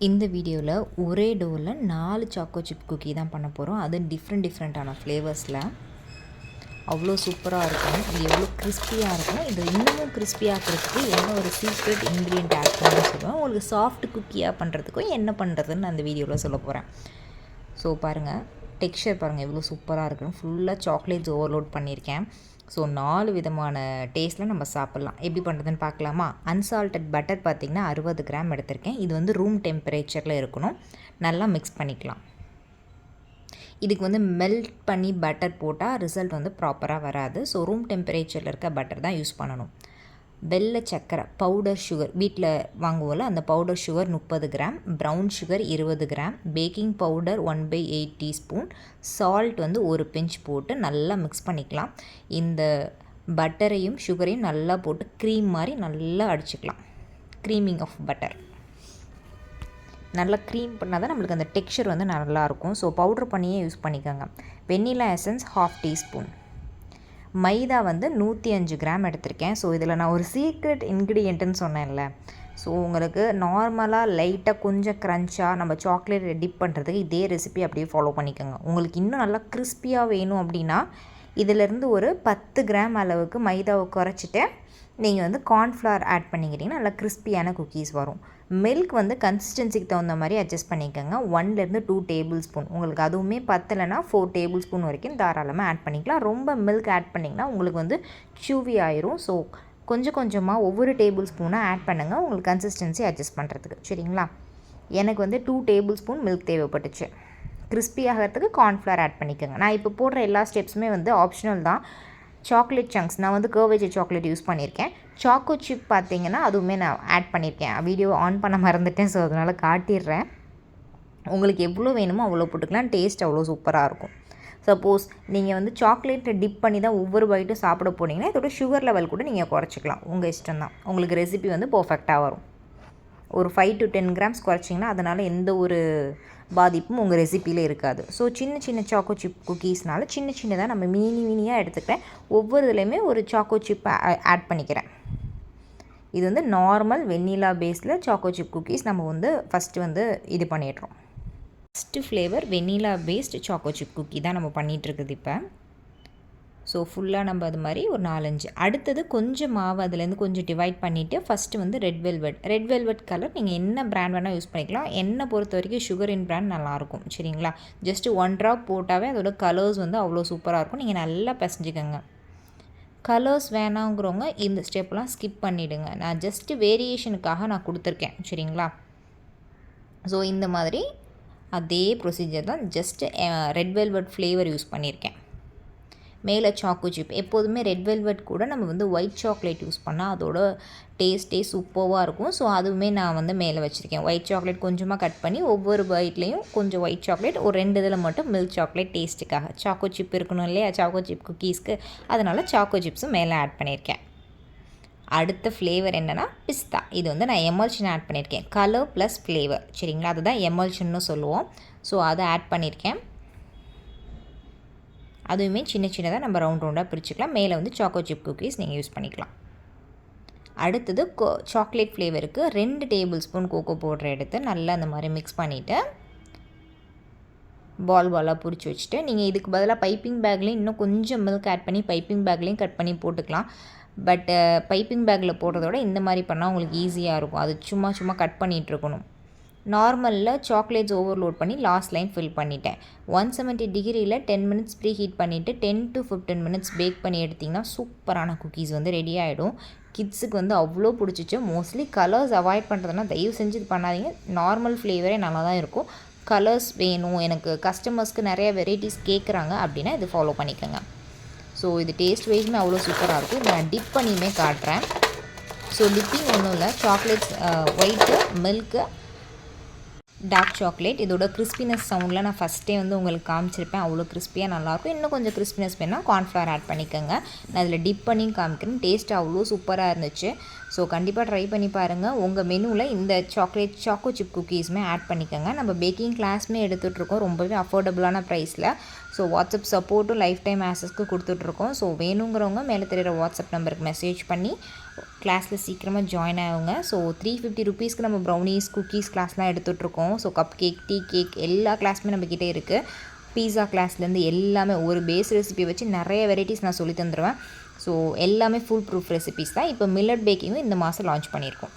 இந்த வீடியோவில் ஒரே டோவில் 4 சாக்கோ சிப் குக்கி தான் பண்ண போகிறோம். அது டிஃப்ரெண்ட்டான ஃப்ளேவர்ஸில் அவ்வளோ சூப்பராக இருக்கும். இது எவ்வளோ கிறிஸ்பியாக இருக்கும். இது இன்னமும் கிறிஸ்பியாகிறதுக்கு என்ன ஒரு சீக்ரெட் இன்க்ரீடியன்ட் ஆட் பண்ணணும்னு சொல்லுவேன். உங்களுக்கு சாஃப்ட் குக்கியாக பண்ணுறதுக்கும் என்ன பண்ணுறதுன்னு நான் அந்த வீடியோவில் சொல்ல போகிறேன். ஸோ பாருங்கள், டெக்ஸ்சர் பாருங்கள் எவ்வளோ சூப்பராக இருக்குன்னு. ஃபுல்லாக சாக்லேட்ஸ் ஓவர்லோட் பண்ணியிருக்கேன். ஸோ 4 விதமான டேஸ்ட்டில் நம்ம சாப்பிட்லாம். எப்படி பண்ணுறதுன்னு பார்க்கலாமா? அன்சால்டட் பட்டர் பார்த்திங்கன்னா 60 கிராம் எடுத்திருக்கேன். இது வந்து ரூம் டெம்பரேச்சரில் இருக்கணும். நல்லா மிக்ஸ் பண்ணிக்கலாம். இதுக்கு மெல்ட் பண்ணி பட்டர் போட்டால் ரிசல்ட் ப்ராப்பராக வராது. ஸோ ரூம் டெம்பரேச்சரில் இருக்க பட்டர் தான் யூஸ் பண்ணணும். வெள்ளை சர்க்கரை பவுடர் சுகர் வீட்டில் வாங்குவோம்ல, அந்த powder sugar 30 gram, brown sugar 20 gram, baking powder 1/8 teaspoon, salt ஒரு பிஞ்ச் போட்டு நல்லா மிக்ஸ் பண்ணிக்கலாம். இந்த பட்டரையும் சுகரையும் நல்லா போட்டு க்ரீம் மாதிரி நல்லா அடிச்சுக்கலாம். க்ரீமிங் ஆஃப் பட்டர் நல்லா க்ரீம் பண்ணால் தான் நம்மளுக்கு அந்த டெக்ஸ்சர் நல்லாயிருக்கும். ஸோ பவுட்ரு பண்ணியே யூஸ் பண்ணிக்கோங்க. வெண்ணிலா எசன்ஸ் 1/2 டீஸ்பூன், மைதா 105 கிராம் எடுத்திருக்கேன். ஸோ இதில் நான் ஒரு சீக்ரெட் இன்க்ரீடியண்ட்டுன்னு சொன்னேன்ல. ஸோ உங்களுக்கு நார்மலாக லைட்டாக கொஞ்சம் க்ரன்ச்சாக நம்ம சாக்லேட் டிப் பண்ணுறதுக்கு இதே ரெசிபி அப்படியே ஃபாலோ பண்ணிக்கோங்க. உங்களுக்கு இன்னும் நல்லா கிறிஸ்பியாக வேணும் அப்படின்னா இதிலேருந்து ஒரு 10 கிராம் அளவுக்கு மைதாவை குறைச்சிட்டு நீங்கள் கார்ன்ஃப்ளவர் ஆட் பண்ணிக்கிட்டிங்கன்னா நல்லா கிறிஸ்பியான குக்கீஸ் வரும். மில்க் கன்சிஸ்டன்சிக்கு தகுந்த மாதிரி அட்ஜஸ்ட் பண்ணிக்கோங்க. 1லேருந்து 2 டேபிள் ஸ்பூன். உங்களுக்கு அதுவுமே பத்தலைன்னா 4 டேபிள் ஸ்பூன் வரைக்கும் தாராளமாக ஆட் பண்ணிக்கலாம். ரொம்ப மில்க் ஆட் பண்ணிங்கன்னா உங்களுக்கு சூவி ஆயிரும். ஸோ கொஞ்சம் கொஞ்சமாக ஒவ்வொரு டேபிள் ஸ்பூனாக ஆட் பண்ணுங்கள், உங்களுக்கு கன்சிஸ்டன்சி அட்ஜஸ்ட் பண்ணுறதுக்கு. சரிங்களா? எனக்கு 2 டேபிள் ஸ்பூன் மில்க் தேவைப்பட்டுச்சு. கிறிஸ்பி ஆகிறதுக்கு கார்ன்ஃப்ளவர் ஆட் பண்ணிக்கோங்க. நான் இப்போ போடுற எல்லா ஸ்டெப்ஸுமே ஆப்ஷனல் தான். சாக்லேட் சங்க்ஸ் நான் கர்வேஜ் சாக்லேட் யூஸ் பண்ணியிருக்கேன். சாக்கோ சிப் பார்த்தீங்கன்னா அதுவுமே நான் ஆட் பண்ணியிருக்கேன். வீடியோ ஆன் பண்ண மறந்துட்டேன். ஸோ அதனால் காட்டிடுறேன். உங்களுக்கு எவ்வளோ வேணுமோ அவ்வளோ போட்டுக்கலாம். டேஸ்ட் அவ்வளோ சூப்பராக இருக்கும். சப்போஸ் நீங்கள் சாக்லேட்டை டிப் பண்ணி தான் ஒவ்வொரு பைட்டும் சாப்பிட போனீங்கன்னா இதோட சுகர் லெவல் கூட நீங்கள் குறைச்சிக்கலாம். உங்கள் இஷ்டம் தான். உங்களுக்கு ரெசிபி பர்ஃபெக்டாக வரும். ஒரு 5 to 10 கிராம்ஸ் குறைச்சிங்கன்னா அதனால் எந்த ஒரு பாதிப்பும் உங்கள் ரெசிப்பியில் இருக்காது. ஸோ சின்ன சாக்கோ சிப் குக்கீஸ்னால சின்னதாக நம்ம மினியாக எடுத்துக்கிறேன். ஒவ்வொரு இதுலேயுமே ஒரு சாக்கோ சிப் ஆட் பண்ணிக்கிறேன். இது நார்மல் வெண்ணிலா பேஸில் சாக்கோ சிப் குக்கீஸ் நம்ம ஃபஸ்ட்டு இது பண்ணிடுறோம். ஃபஸ்ட்டு ஃப்ளேவர் வெண்ணிலா பேஸ்டு சாக்கோ சிப் குக்கி தான் நம்ம பண்ணிகிட்ருக்குது இப்போ. ஸோ ஃபுல்லாக நம்ம அது மாதிரி ஒரு 4-5. அடுத்தது கொஞ்சம் மாவு அதுலேருந்து கொஞ்சம் டிவைட் பண்ணிவிட்டு ஃபஸ்ட்டு ரெட் வெல்வெட் கலர் நீங்கள் என்ன பிராண்ட் வேணால் யூஸ் பண்ணிக்கலாம். என்னை பொறுத்த வரைக்கும் சுகர் இன் பிராண்ட் நல்லாயிருக்கும். சரிங்களா? ஜஸ்ட்டு 1 ட்ராப் போட்டாவே அதோட கலர்ஸ் அவ்வளோ சூப்பராக இருக்கும். நீங்கள் நல்லா பிசைஞ்சிக்கோங்க. கலர்ஸ் வேணாங்கிறவங்க இந்த ஸ்டெப்லாம் ஸ்கிப் பண்ணிவிடுங்க. நான் ஜஸ்ட்டு வேரியேஷனுக்காக நான் கொடுத்துருக்கேன். சரிங்களா? ஸோ இந்த மாதிரி அதே ப்ரொசீஜர் தான். Just red velvet flavour use பண்ணியிருக்கேன். மேலே சாக்கோ சிப். எப்போதுமே ரெட் வெல்வெட் கூட நம்ம ஒயிட் சாக்லேட் யூஸ் பண்ணால் அதோட டேஸ்ட்டே சூப்பராக இருக்கும். ஸோ அதுவுமே நான் மேலே வச்சுருக்கேன். ஒயிட் சாக்லேட் கொஞ்சமாக கட் பண்ணி ஒவ்வொரு பைட்லேயும் கொஞ்சம் ஒயிட் சாக்லேட், ஒரு 2 இதில் மட்டும் மில்க் சாக்லேட் டேஸ்ட்டுக்காக. சாக்கோ சிப் இருக்கணும் இல்லையா சாக்கோ சிப் குக்கீஸ்க்கு, அதனால் சாக்கோ சிப்ஸும் மேலே ஆட் பண்ணியிருக்கேன். அடுத்த ஃப்ளேவர் என்னென்னா பிஸ்தா. இது நான் எமல்ஷன் ஆட் பண்ணியிருக்கேன். Colour plus flavour. சரிங்களா? அதுதான் எமல்ஷன்னு சொல்லுவோம். ஸோ அதை ஆட் பண்ணியிருக்கேன். அதுவுமே சின்னதாக நம்ம ரவுண்டாக பிரிச்சுக்கலாம். மேலே சாக்கோ சிப் குக்கீஸ் நீங்கள் யூஸ் பண்ணிக்கலாம். அடுத்தது சாக்லேட் ஃப்ளேவருக்கு 2 டேபிள் ஸ்பூன் கோகோ பவுடர் எடுத்து நல்லா அந்த மாதிரி மிக்ஸ் பண்ணிவிட்டு பாலாக பிடிச்சி வச்சுட்டு நீங்கள் இதுக்கு பதிலாக பைப்பிங் பேக்லேயும் இன்னும் கொஞ்சம் மில்க் ஆட் பண்ணி பைப்பிங் பேக்லேயும் கட் பண்ணி போட்டுக்கலாம். பட் பைப்பிங் பேக்கில் போடுறதோட இந்த மாதிரி பண்ணால் உங்களுக்கு ஈஸியாக இருக்கும். அது சும்மா கட் பண்ணிகிட்ருக்கணும். நார்மலில் சாக்லேட்ஸ் ஓவர்லோட் பண்ணி லாஸ்ட் லைன் ஃபில் பண்ணிட்டேன். 170 டிகிரியில் 10 மினிட்ஸ் ப்ரீ ஹீட் பண்ணிவிட்டு 10 to 15 மினிட்ஸ் பேக் பண்ணி எடுத்திங்கன்னா சூப்பரான குக்கீஸ் ரெடி ஆகிடும். கிட்ஸுக்கு அவ்வளோ பிடிச்சிச்சு. மோஸ்ட்லி கலர்ஸ் அவாய்ட் பண்ணுறதுனா தயவு செஞ்சு இது பண்ணாதீங்க. நார்மல் ஃப்ளேவரே நல்லா தான் இருக்கும். கலர்ஸ் வேணும் எனக்கு, கஸ்டமர்ஸ்க்கு நிறைய வெரைட்டிஸ் கேட்குறாங்க அப்படின்னா இது ஃபாலோ பண்ணிக்கோங்க. ஸோ இது டேஸ்ட் வைஸுமே அவ்வளோ சூப்பராக இருக்கும். நான் டிப் பண்ணியுமே காட்டுறேன். ஸோ டிப்பிங் ஒன்றும் இல்லை. Chocolates white, milk, dark chocolate. இதோட கிறிஸ்பினஸ் சவுண்டில் நான் ஃபஸ்ட்டே உங்களுக்கு காமிச்சிருப்பேன். அவ்வளோ கிறிஸ்பியாக நல்லாயிருக்கும். இன்னும் கொஞ்சம் கிறிஸ்பினஸ் வேணால் கார்ன்ஃப்ளவர் ஆட் பண்ணிக்கோங்க. நான் அதில் டிப் பண்ணி காமிக்கிறேன். டேஸ்ட் அவ்வளோ சூப்பராக இருந்துச்சு. ஸோ கண்டிப்பாக ட்ரை பண்ணி பாருங்கள். உங்கள் மெனுவில் இந்த சாக்கோ சிப் குக்கீஸுமே ஆட் பண்ணிக்கோங்க. நம்ம பேக்கிங் கிளாஸுமே எடுத்துகிட்ருக்கோம் ரொம்பவே அஃபோர்டபுளான ப்ரைஸில். ஸோ வாட்ஸ்அப் சப்போர்ட்டும் லைஃப் டைம் ஆக்சஸ்க்கு கொடுத்துட்ருக்கோம். ஸோ வேணுங்கிறவங்க மேலே தெரியிற வாட்ஸ்அப் நம்பருக்கு மெசேஜ் பண்ணி கிளாஸில் சீக்கிரமாக ஜாயின் ஆகுங்க. ஸோ 350 ருபீஸ்க்கு நம்ம ப்ரௌனீஸ் குக்கீஸ் கிளாஸ்லாம் எடுத்துகிட்ருக்கோம். So cup cake, tea cake எல்லா கிளாஸுமே நம்மக்கிட்டே இருக்குது. பீஸா கிளாஸ்லேருந்து எல்லாமே ஒரு பேஸ் ரெசிபி வச்சு நிறைய வெரைட்டிஸ் நான் சொல்லி தந்துடுவேன். ஸோ எல்லாமே ஃபுல் ப்ரூஃப் ரெசிபிஸ் தான். இப்போ மில்லட் பேக்கிங்கும் இந்த மாதம் லான்ச் பண்ணியிருக்கோம்.